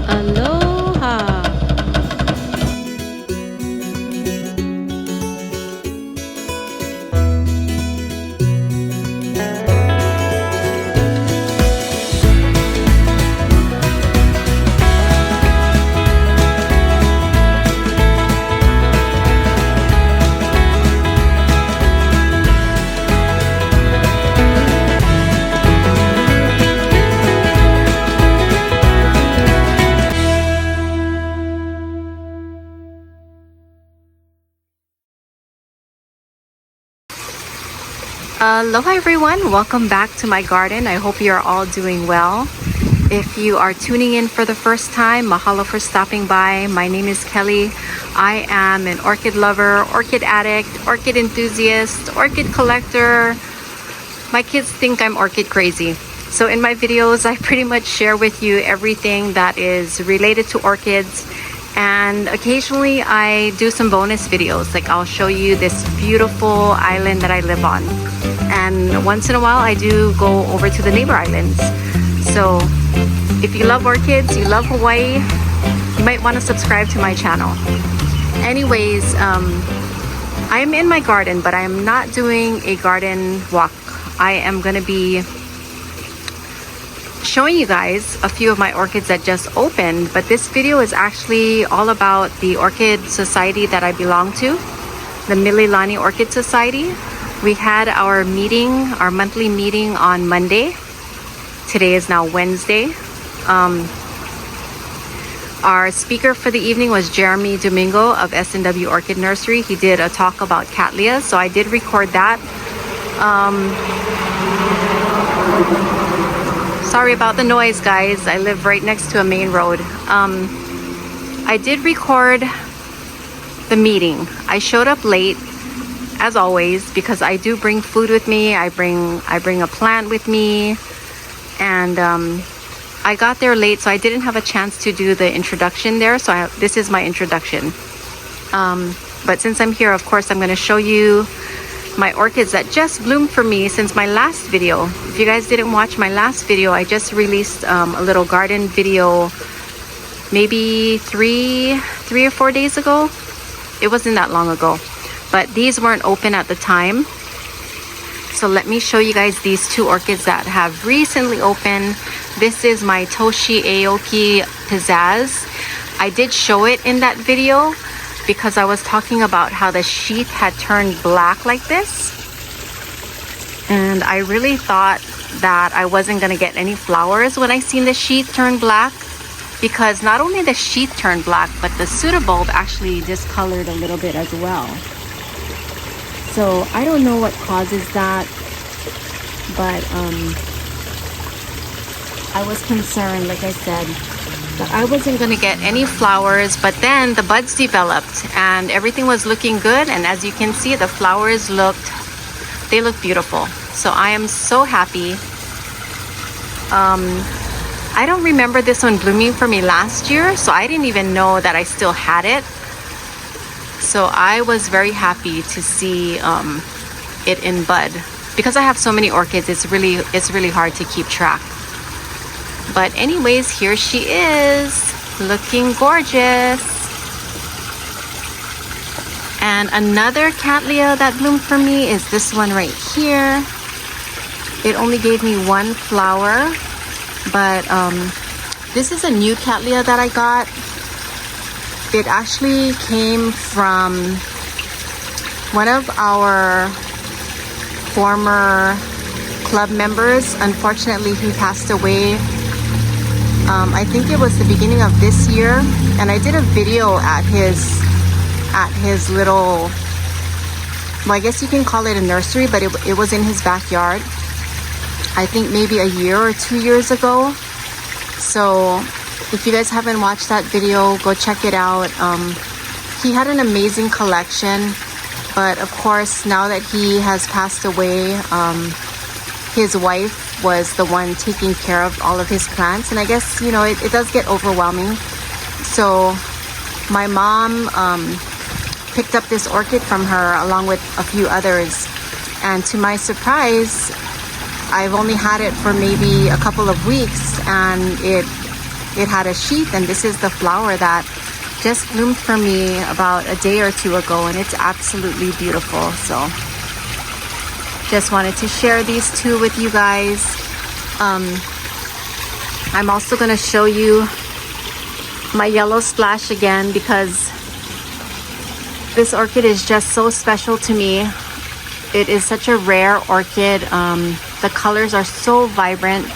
Aloha! Aloha everyone, welcome back to my garden. I hope you're all doing well. If you are tuning in for the first time, mahalo for stopping by. My name is Kelly. I am an orchid lover, orchid addict, orchid enthusiast, orchid collector. My kids think I'm orchid crazy. So in my videos, I pretty much share with you everything that is related to orchids. And occasionally I do some bonus videos, like I'll show you this beautiful island that I live on. And once in a while I do go over to the neighbor islands. So if you love orchids, you love Hawaii, you might want to subscribe to my channel. Anyways, I am in my garden, but I am not doing a garden walk. I am going to be showing you guys a few of my orchids that just opened, but this video is actually all about the Orchid Society that I belong to, the Mililani Orchid Society. We had our meeting, our monthly meeting on Monday. Today is now Wednesday. Our speaker for the evening was Jeremy Domingo of S&W Orchid Nursery. He did a talk about cattleyas, so I did record that. Sorry about the noise, guys. I live right next to a main road. I did record the meeting. I showed up late, as always, because I do bring food with me. I bring a plant with me, and I got there late, so I didn't have a chance to do the introduction there. So this is my introduction. But since I'm here, of course, I'm going to show you my orchids that just bloomed for me since my last video. If you guys didn't watch my last video, I just released a little garden video maybe three or 4 days ago. It wasn't that long ago, but these weren't open at the time. So let me show you guys these two orchids that have recently opened. This is my Toshi Aoki Pizzazz. I did show it in that video because I was talking about how the sheath had turned black like this. And I really thought that I wasn't gonna get any flowers when I seen the sheath turn black, because not only the sheath turned black, but the pseudobulb actually discolored a little bit as well. So I don't know what causes that, but I was concerned, like I said, that I wasn't going to get any flowers. But then the buds developed and everything was looking good, and as you can see, the flowers look beautiful. So I am so happy. I don't remember this one blooming for me last year, so I didn't even know that I still had it. So I was very happy to see it in bud. Because I have so many orchids, it's really hard to keep track. But anyways, here she is, looking gorgeous. And another cattleya that bloomed for me is this one right here. It only gave me one flower, but this is a new cattleya that I got. It actually came from one of our former club members. Unfortunately, he passed away. I think it was the beginning of this year, and I did a video at his little, well, I guess you can call it a nursery, but it was in his backyard. I think maybe a year or 2 years ago. So if you guys haven't watched that video, go check it out. He had an amazing collection, but of course, now that he has passed away, his wife was the one taking care of all of his plants, and I guess, you know, it does get overwhelming. So my mom picked up this orchid from her along with a few others, and to my surprise, I've only had it for maybe a couple of weeks, and it it had a sheath, and this is the flower that just bloomed for me about a day or two ago, and it's absolutely beautiful. So just wanted to share these two with you guys. I'm also going to show you my yellow splash again, because this orchid is just so special to me. It is such a rare orchid. The colors are so vibrant,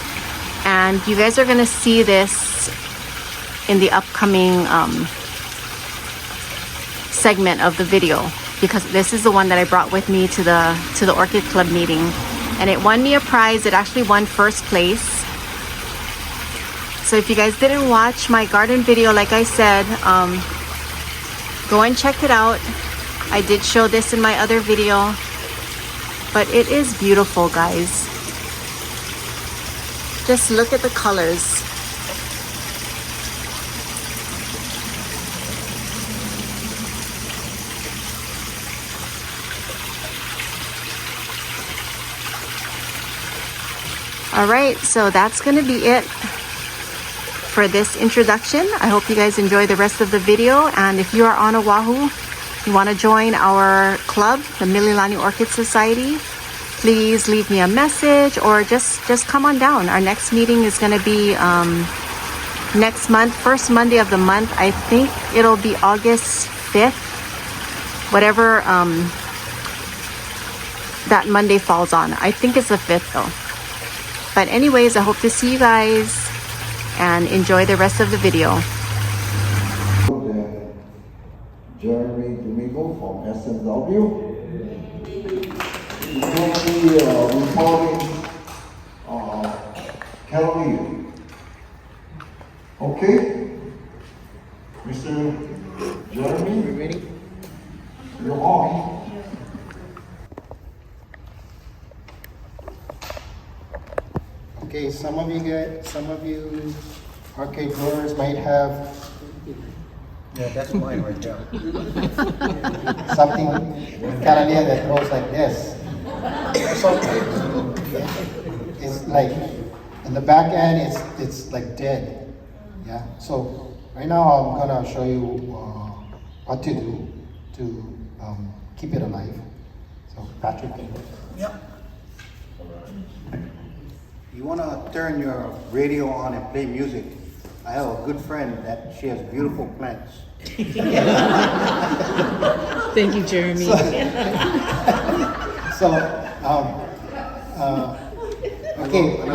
and you guys are going to see this in the upcoming segment of the video, because this is the one that I brought with me to the Orchid Club meeting, and it won me a prize. It actually won first place. So if you guys didn't watch my garden video, like I said, go and check it out. I did show this in my other video, but it is beautiful, guys. Just look at the colors. All right, so that's going to be it for this introduction. I hope you guys enjoy the rest of the video, and if you are on Oahu, you want to join our club, the Mililani Orchid Society, please leave me a message, or just come on down. Our next meeting is going to be next month, first Monday of the month. I think it'll be August 5th, whatever that Monday falls on. I think it's the 5th though. But anyways, I hope to see you guys and enjoy the rest of the video. Jeremy Domingo from S&W. He will be reporting cattleyas. Okay? Mr. Jeremy, you ready? You're on. Okay, some of you orchid growers might have that's mine right there. something in Cattalea that grows like this. It's like in the back end, it's like dead. Yeah. So right now I'm gonna show you what to do to keep it alive. So Patrick. Yep. You want to turn your radio on and play music. I have a good friend that she has beautiful plants. Thank you, Jeremy. Okay, I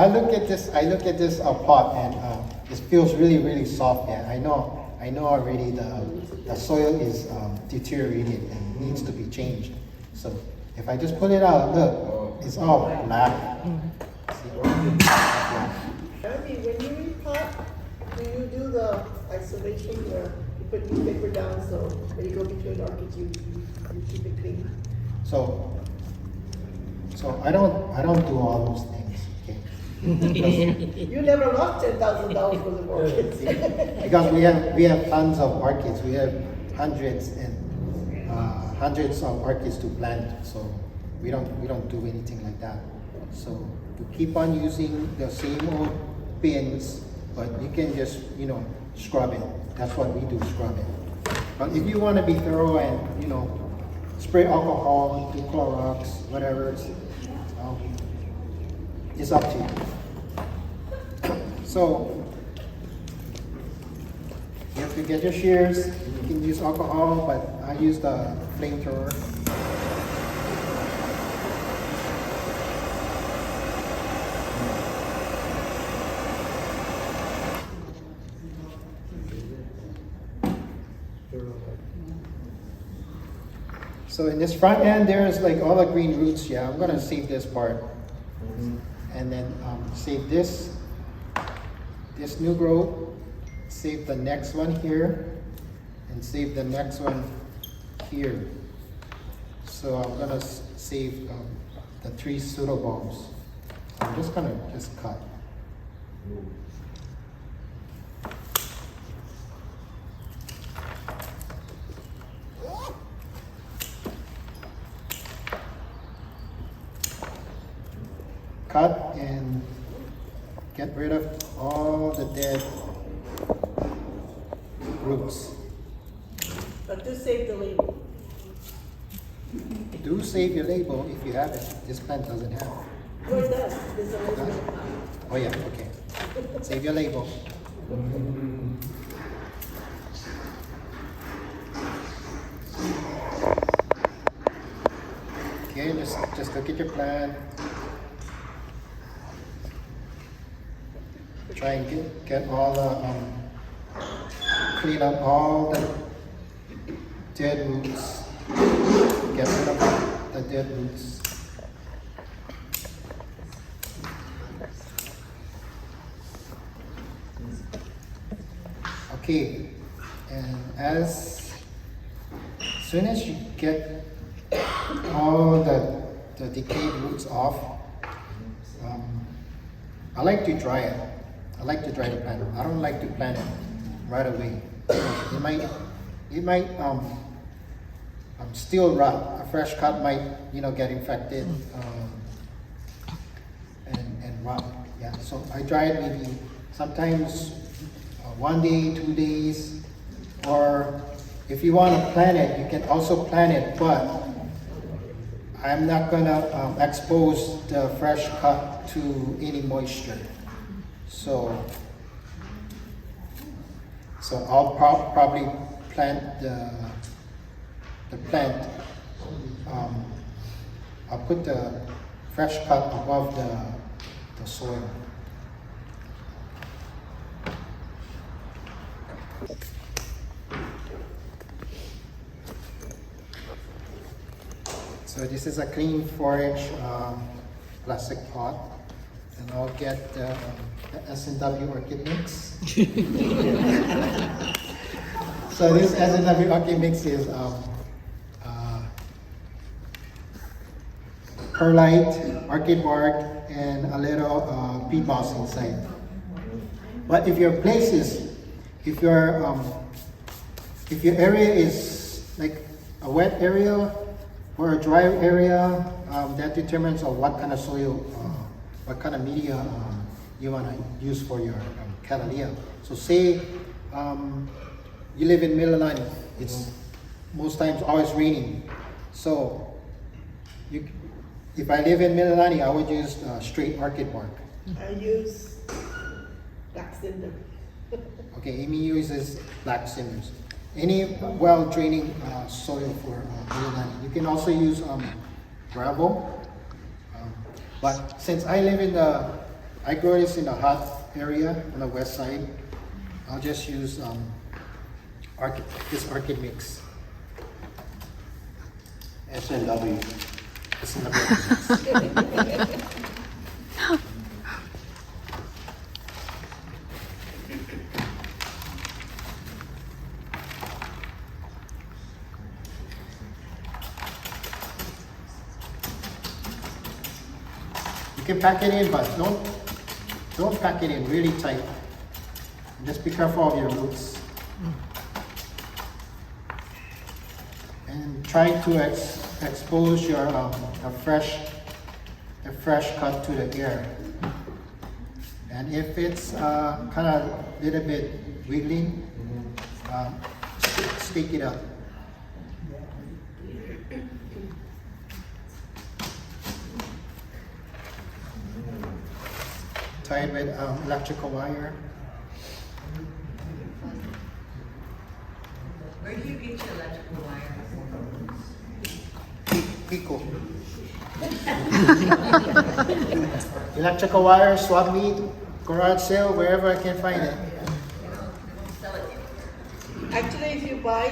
look at this pot, and it feels really soft. Yeah, I know already the soil is deteriorated and needs to be changed. So if I just pull it out, look, it's all black. Jeremy, when you repot, do you do the isolation where you put newspaper down so when you go between orchids you keep it clean? So I don't do all those things. Okay. You never lost $10,000 worth of orchids. Because we have tons of orchids. We have hundreds of orchids to plant. So we don't do anything like that. So we keep on using the same old bins, but you can just scrub it. That's what we do, scrub it. But if you want to be thorough and spray alcohol, do Clorox, whatever, it's up to you. So you have to get your shears. You can use alcohol, but I use the flamethrower. So in this front end, there's like all the green roots. Yeah, I'm gonna save this part, and then save this new growth, save the next one here, and save the next one here. So I'm gonna save the 3 pseudobulbs. I'm just gonna cut. Cut, and get rid of all the dead roots. But do save the label. Do save your label if you have it. This plant doesn't have it. No, it does. There's a label. Oh yeah, okay. Save your label. Okay, just look at your plant. Try and get all the clean up all the dead roots. Get rid of the dead roots. Okay, and as soon as you get all the decayed roots off, I like to dry it. I like to dry the plant. I don't like to plant it right away. It might still rot. A fresh cut might get infected and rot. Yeah, so I dry it maybe sometimes 1 day, 2 days, or if you want to plant it, you can also plant it, but I'm not gonna expose the fresh cut to any moisture. So I'll probably plant the plant. I'll put the fresh cut above the soil. So this is a clean 4-inch plastic pot, and I'll get the S&W Orchid mix. So this S&W Orchid mix is perlite, orchid bark, and a little peat moss inside. But if your place is, if your area is like a wet area or a dry area, that determines on what kind of soil, what kind of media you want to use for your cattleyas. So say you live in Mililani, it's most times always raining. So if I live in Mililani, I would use straight orchid bark. I use black cinder. Okay, Amy uses black cinders. Any well-draining soil for Mililani. You can also use gravel. But since I live I grow this in a hot area on the west side, I'll just use this orchid mix. S&W. It's in the orchid mix. You can pack it in, but don't pack it in really tight. Just be careful of your roots. And try to expose your a fresh cut to the air. And if it's kind of a little bit wiggling, stick it up. Tie it with electrical wire. Where do you get your electrical wire? Pico. Electrical wire, swap meet, garage sale, wherever I can find it. Actually, if you buy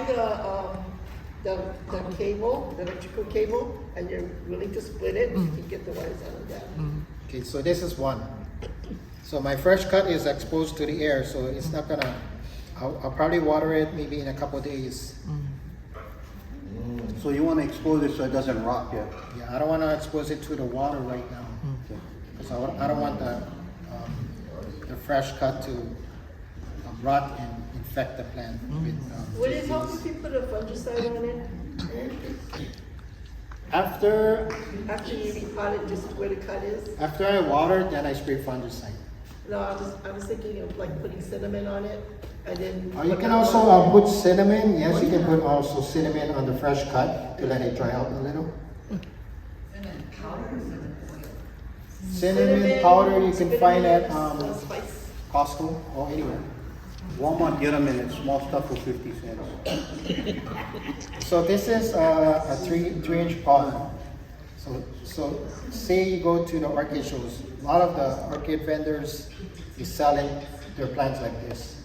the cable, the electrical cable, and you're willing to split it, you can get the wires out of that. Okay, so this is one. So my fresh cut is exposed to the air, so it's not gonna, I'll probably water it maybe in a couple of days. So you want to expose it so it doesn't rot yet? Yeah, I don't want to expose it to the water right now. Because I don't want the fresh cut to rot and infect the plant with Would it help if you put a fungicide on it? After After you repot it, just where the cut is? I water, then I spray fungicide. No, I was thinking of like putting cinnamon on it and then. You can also put cinnamon. Yes, you can put also cinnamon on the fresh cut to let it dry out a little. Cinnamon powder or cinnamon oil? Cinnamon powder you can find at Spice. Costco or anywhere. Walmart, get them in it, small stuff for 50 cents. So this is a 3-inch pot. So say you go to the orchid shows, a lot of the orchid vendors is selling their plants like this.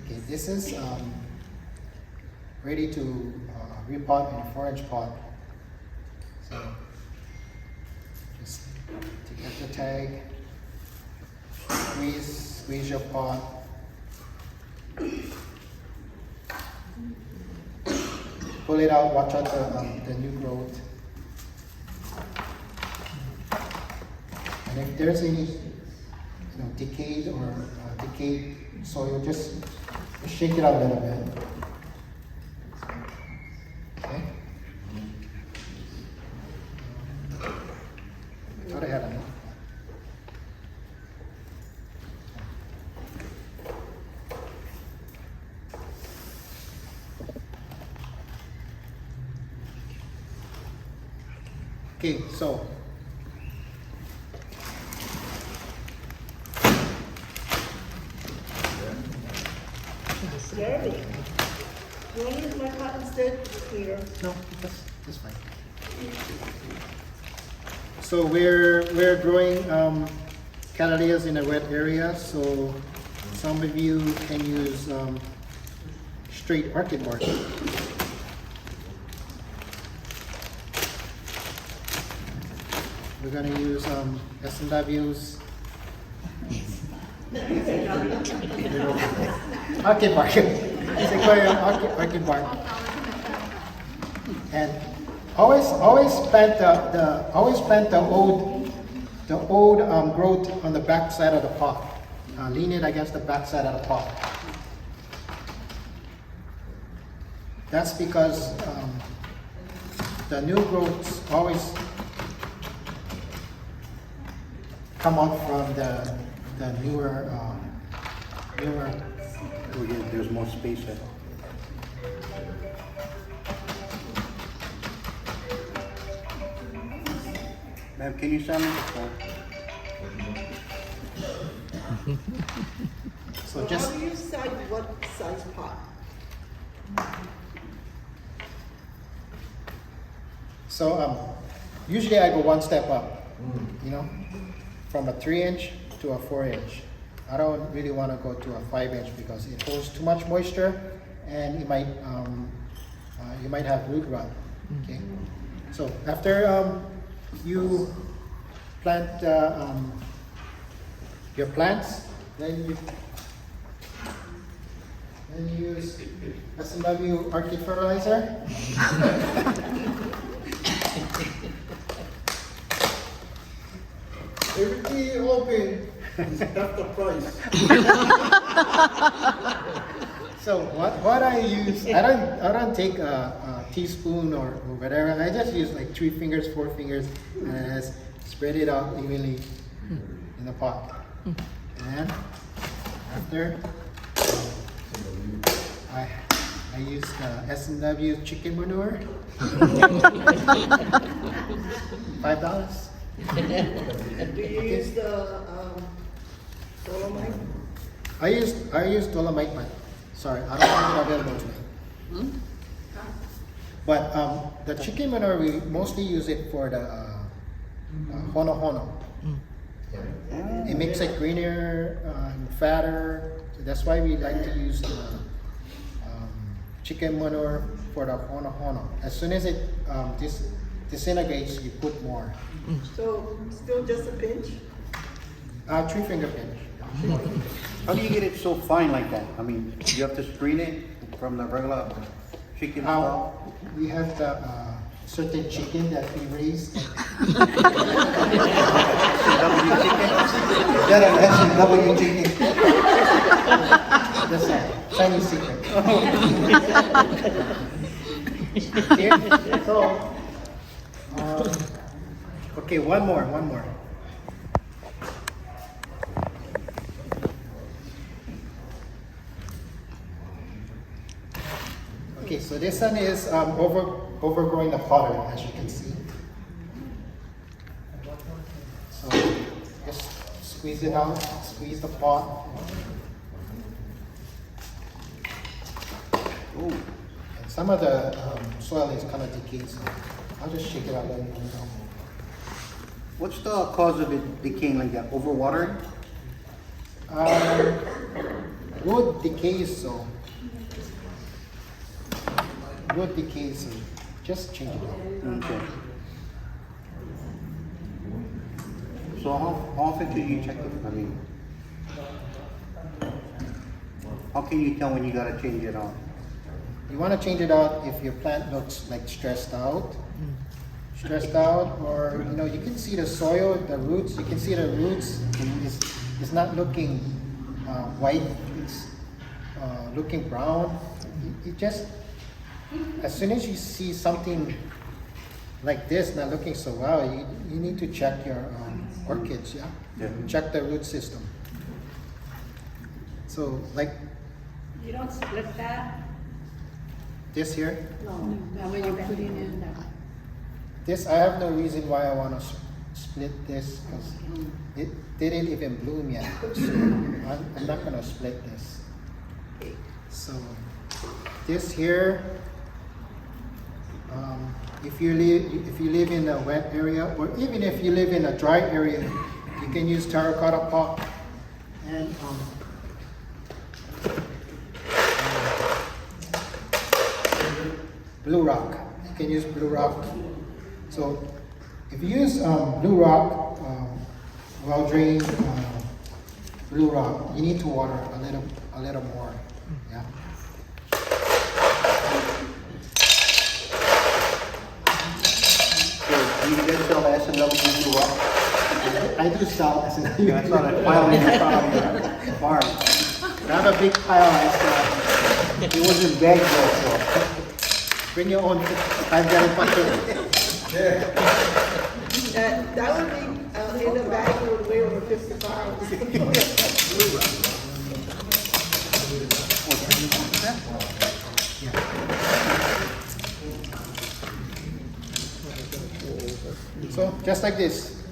Okay, this is ready to repot in a 4-inch pot. So just take out the tag, squeeze your pot. Pull it out, watch out the new growth. And if there's any decayed or decayed soil, just shake it out a little bit. Okay. I thought I had enough. Okay, so Jeremy, you want to use my pot instead? Here. no, that's fine. So we're growing cattleyas in a wet area, so some of you can use straight orchid bark. We're gonna use S&W's orchid bark. It's orchid bark. And always plant the old growth on the back side of the pot. Lean it against the back side of the pot. That's because the new growths always come out from the newer. Oh, yeah, there's more space there. Ma'am, can you send me the phone? So just How do you decide what size pot? usually I go one step up, from a 3-inch to a 4-inch. I don't really want to go to a 5-inch because it holds too much moisture and you might have root rot. Okay, so after you plant your plants, then you use S&W Orchid fertilizer. Everything open, half the price. So what I use, I don't take a teaspoon or whatever. I just use like 3 fingers, 4 fingers, and just spread it out evenly in the pot. And after, I use the S&W chicken manure. $5. Do you use the dolomite? I use dolomite, but sorry, I don't have it available today. But the chicken manure, we mostly use it for the hono. It makes it greener and fatter. So that's why we like to use the chicken manure for the hono. As soon as it disintegrates, you put more. So still just a pinch? 3-finger pinch. How do you get it so fine like that? I mean, you have to screen it from the regular chicken stock? We have the certain chicken that we raise. S&W chicken. That's a Chinese secret. Okay, so, okay, one more. So this one is overgrowing the pottery, as you can see. So just squeeze it out, squeeze the pot. Ooh. And some of the soil is kind of decayed, so I'll just shake it out and let it go. What's the cause of it decaying like that? Overwatering? Wood decays, so just change it out. Okay. So how often do you check it? I mean, how can you tell when you gotta change it out? You want to change it out if your plant looks like stressed out, or you can see the soil, the roots. You can see the roots is not looking white. It's looking brown. It just as soon as you see something like this not looking so well, you need to check your orchids. Yeah, check the root system. So like You don't split that? this here. Now when you're putting in that. This, I have no reason why I want to split this because it didn't even bloom yet. So I'm not going to split this. So this here, if you live in a wet area, or even if you live in a dry area, you can use terracotta pot and blue rock. You can use blue rock. So if you use blue rock, well-drained blue rock, you need to water a little more. Yeah. So do you guys sell S&W blue rock? I do sell S&W. I saw that pile in your farm. I have a big pile. It was in bag though, so. Bring your own 5-gallon bucket. That would be in a bag that would weigh over 50 pounds. So just like this.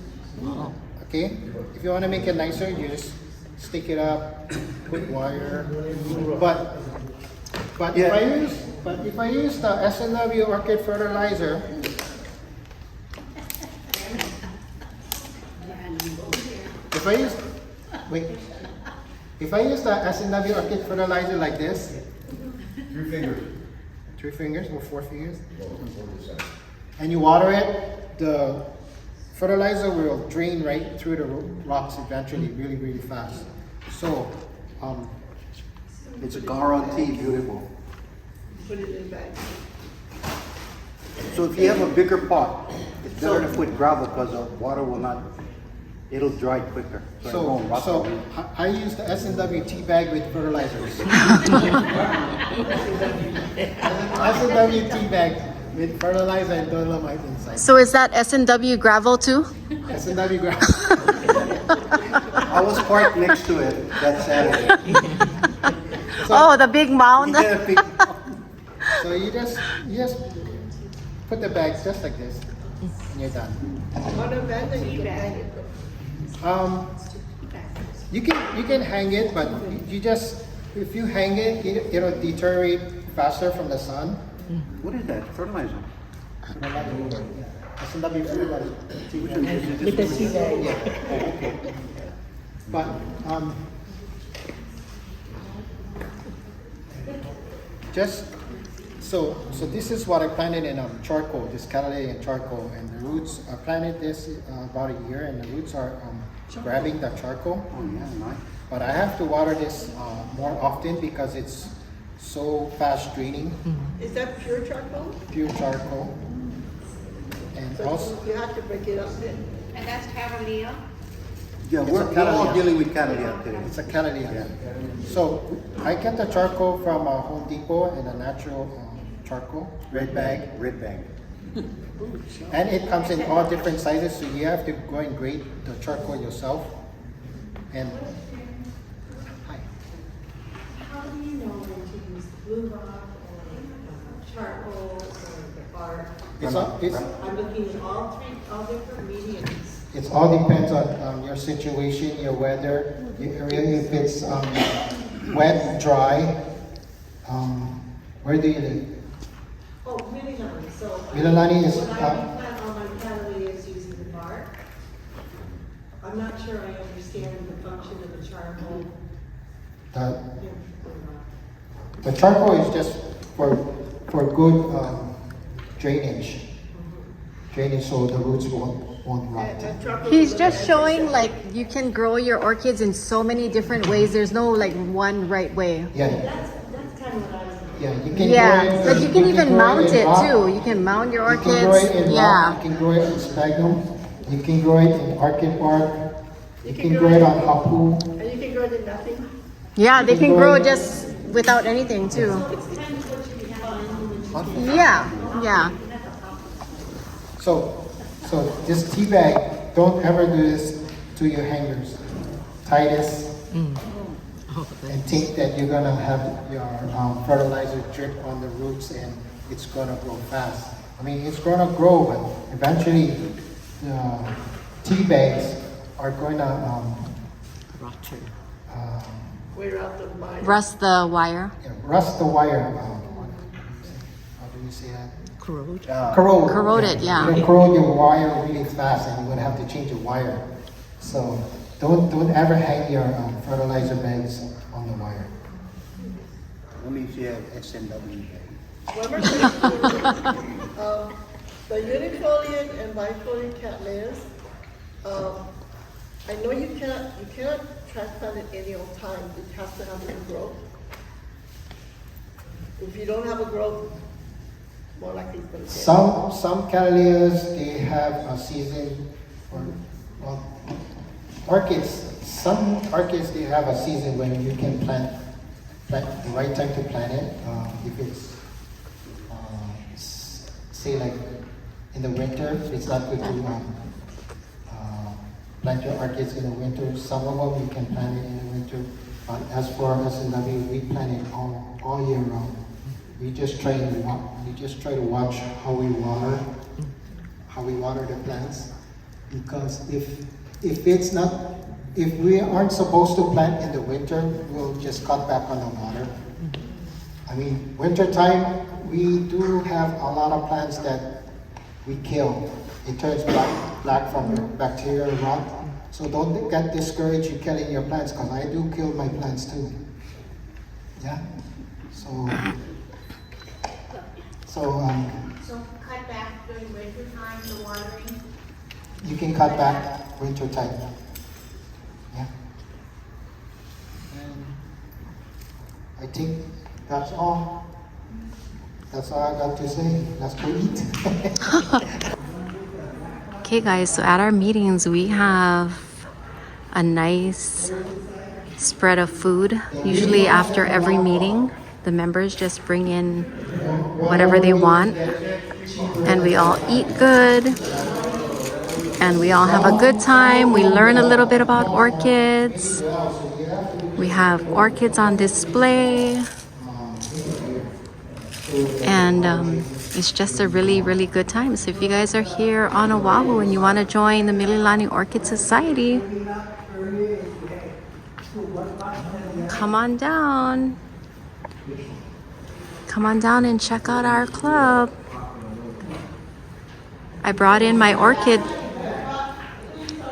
Okay. If you want to make it nicer, you just stick it up, put wire. But if I use the S&W Orchid fertilizer, if I use the S&W Orchid fertilizer like this, 3 fingers or 4 fingers, and you water it, the fertilizer will drain right through the rocks eventually, really, really fast. So, It's a guarantee beautiful. Put it in a bag. So if you have a bigger pot, it's better to put gravel because the water will not, it'll dry quicker. It won't rot. I use the S&W tea bag with fertilizers. S&W tea bag with fertilizer and dolomite inside. So is that S&W gravel too? S&W gravel. I was parked next to it that Saturday. Oh, the big mound. Yeah, big- So you just put the bags just like this, and you're done. On a vendor, you can hang it. You can hang it, but you just if you hang it, it'll deteriorate faster from the sun. What is that? Fertilizer? S&W fertilizer. With the tea bag. Yeah. But just so this is what I planted in charcoal, this cattleyas and charcoal, and the roots. I planted this about a year, and the roots are grabbing the charcoal. Oh yeah, nice. But I have to water this more often because it's so fast draining, Is that pure charcoal? pure charcoal. And So also, you have to break it up then. And that's Cavalier? Yeah, It's we're a all cattleyas. dealing with cattleyas today. it's a cattleyas. So I get the charcoal from Home Depot in a natural charcoal, red bag. Red bag. And it comes in all different sizes, so you have to go and grade the charcoal yourself. And hi. How do you know when to use blue rock or charcoal or the bark. It's I'm looking at all different mediums. It all depends on your situation, your weather, your area. If it's wet, dry. Where do you live? Oh, Mililani, so. Mililani is, When I plant all my cattleyas using the bark, I'm not sure I understand the function of the charcoal. The charcoal is just for good drainage. Drainage so the roots won't rot. He's just showing like you can grow your orchids in so many different ways. There's no like one right way. Yeah, That's kind of what I was. yeah. You can Yeah, grow it, like you can even grow mount in it rock. too. You can mount your You can grow it orchids. in Yeah. rock. You can grow it in sphagnum. You can grow it in orchid bark. You can grow it on hapu. And you can grow it in nothing. Yeah, they You can can grow grow- just without anything too. It's kind of what you find in the Yeah, yeah. So this tea bag, don't ever do this to your hangers. Tie this and think that you're gonna have your fertilizer drip on the roots and it's gonna grow fast. I mean, it's gonna grow, but eventually the tea bags are going to wear out the mind. Rust the wire. rust the wire. How do you say that? Corrode. Corrode. Corrode it, yeah. You're gonna corrode your wire really fast, and you're gonna have to change the wire. So don't ever hang your fertilizer bags on the wire. Only if you have S&W. One more question. The unifoliate and bifoliate cattleyas, I know you cannot transplant it any old time. It has to have a new growth. If you don't have a growth, more likely it's going to fail. Some cattleyas, they have a season, well, orchids. Some orchids, they have a season when you can plant the right time to plant it. If it's say like in the winter, it's not good to plant your orchids in the winter. Some of them you can plant it in the winter. But as for S&W, we plant it all year round. We just try to watch how we water the plants. Because if we aren't supposed to plant in the winter, we'll just cut back on the water. I mean, winter time, we do have a lot of plants that we kill. It turns black from bacterial rot. So don't get discouraged in killing your plants, because I do kill my plants too. Yeah? So cut back during winter time, the watering. you can cut back winter time. Yeah? And I think that's all. That's all I got to say. Let's go eat. Okay guys, so at our meetings we have a nice spread of food. Usually after every meeting, the members just bring in whatever they want and we all eat good and we all have a good time. We learn a little bit about orchids. We have orchids on display and it's just a really, really good time. So if you guys are here on Oahu and you want to join the Mililani Orchid Society, come on down. Come on down and check out our club. I brought in my orchid.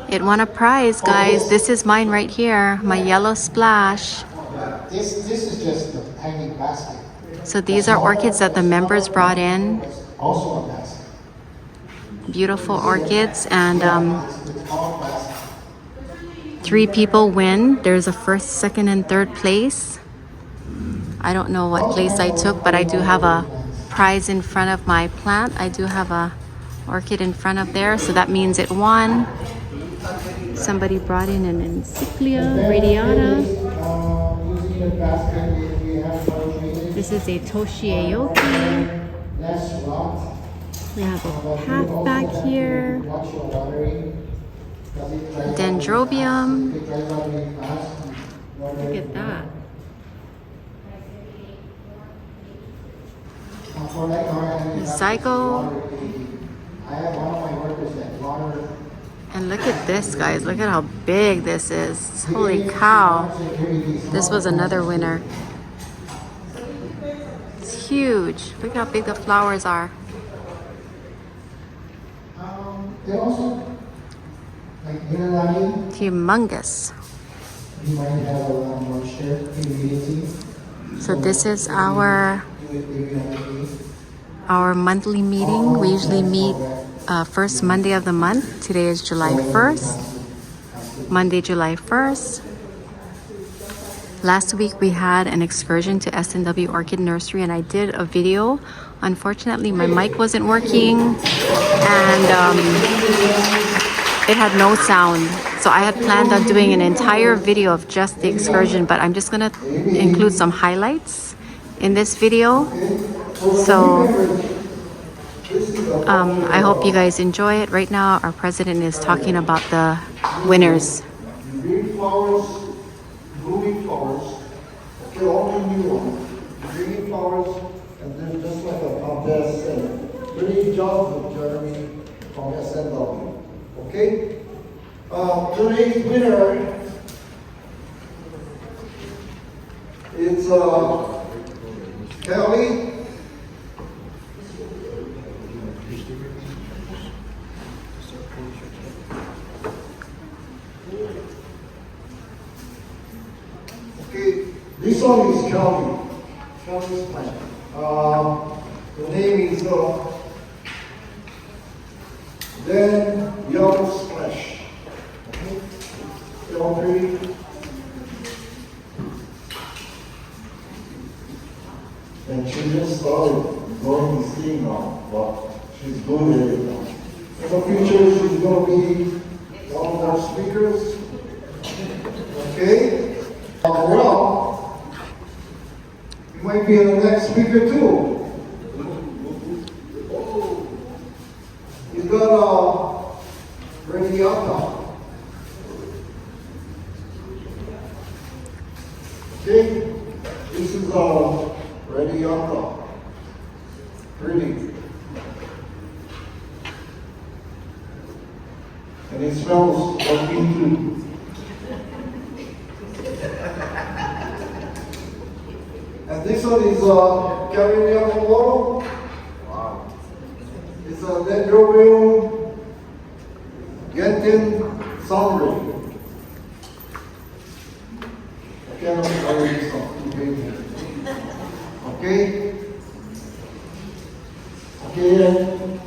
It won a prize, guys. This is mine right here, my yellow splash. This is just the hanging basket. So these are orchids that the members brought in. Also a basket. Beautiful orchids, and 3 people win. There's a first, second, and third place. I don't know what place I took, but I do have a prize in front of my plant. I do have a orchid in front of there, so that means it won. Somebody brought in an Encyclia radiata. Using the basket, we have no drainage. This is a Toshieyoki. Less rot. We have a path back here. Watch your watering. Does it dry out? Dendrobium. If it dries out really fast, Look at that. for like zygo. I have one of my workers that water. And look at this, guys. Look at how big this is. Holy cow. This was another winner. It's huge. Look how big the flowers are. They also, like Mililani, Humongous. you might have a lot more moisture, humidity. So this is our Do it every other day. monthly meeting. We usually meet first Monday of the month. Today is July 1st. Monday, July 1st. Last week we had an excursion to S&W Orchid Nursery and I did a video. Unfortunately, my mic wasn't working and it had no sound. So I had planned on doing an entire video of just the excursion, but I'm just gonna include some highlights in this video. So I hope you guys enjoy it. Right now, our president is talking about the winners. Green flowers, blooming flowers, okay, all the new ones. Green flowers, and then just like a contest, and really jobs with Jeremy from S&W. Okay? Today's winner is Kelly. Okay, this one is Kelly. Kelly's plant. The name is then Yellow Splash. Okay, yellow pretty. And she just started going to see now, but she's good at it now. In the future, she's going to be one of our speakers. Okay? Well, you might be the next speaker too. You got Radiata. Okay? This is Radiata. Pretty. And it smells like me too. And this one is Carignan Moro. Wow. It's a Dendrobium Gentin Sunray. I cannot carry this one. Okay? Okay, and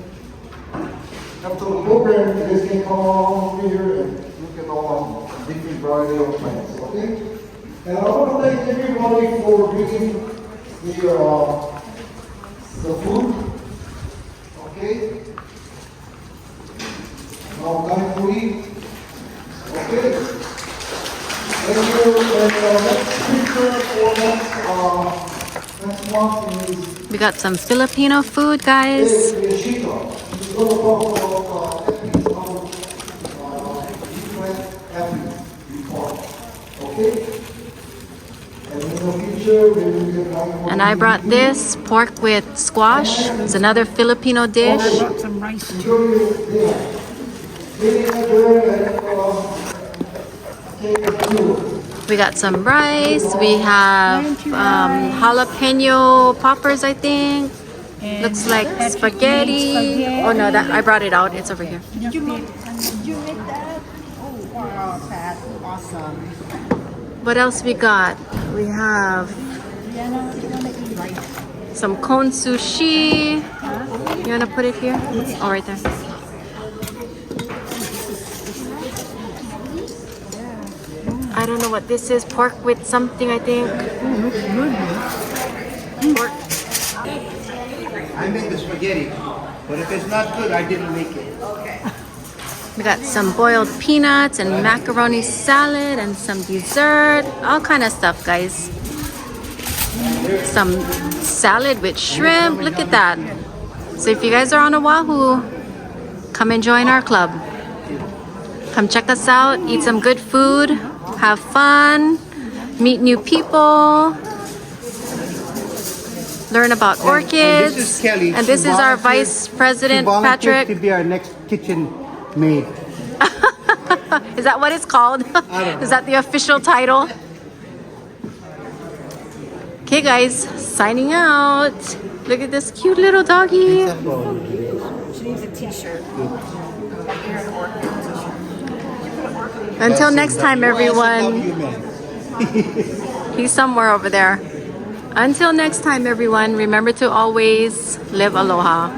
after the program, you guys can come along here and look at all the different variety of plants, okay? And I want to thank everybody for bringing the food, okay? Now time to eat, okay? Thank you, and next speaker for next month is We got some Filipino food, guys. He's going to talk about different habits before, okay? And in the future, we will get more. And I brought this pork with squash. It's another Filipino dish. Some rice. We got some rice. We have jalapeno poppers, I think. Looks like spaghetti. Oh no, that I brought it out. It's over here. Did you make that? Oh, wow, Pat. Awesome. What else we got? We have some cone sushi. You wanna put it here? Oh, right there. I don't know what this is. Pork with something, I think. Pork. I made the spaghetti, but if it's not good, I didn't make it. We got some boiled peanuts and macaroni salad and some dessert. All kind of stuff, guys. Some salad with shrimp. Look at that. So if you guys are on Oahu, come and join our club. Come check us out, eat some good food, have fun, meet new people. learn about orchids. this is Kelly. And this She is our volunteered- Vice President, she volunteered Patrick. to be our next kitchen maid. Is that what it's called? Is that the official title? Okay, guys, signing out. Look at this cute little doggy. She needs a t-shirt. Until next time, everyone. He's somewhere over there. Until next time, everyone, remember to always live aloha.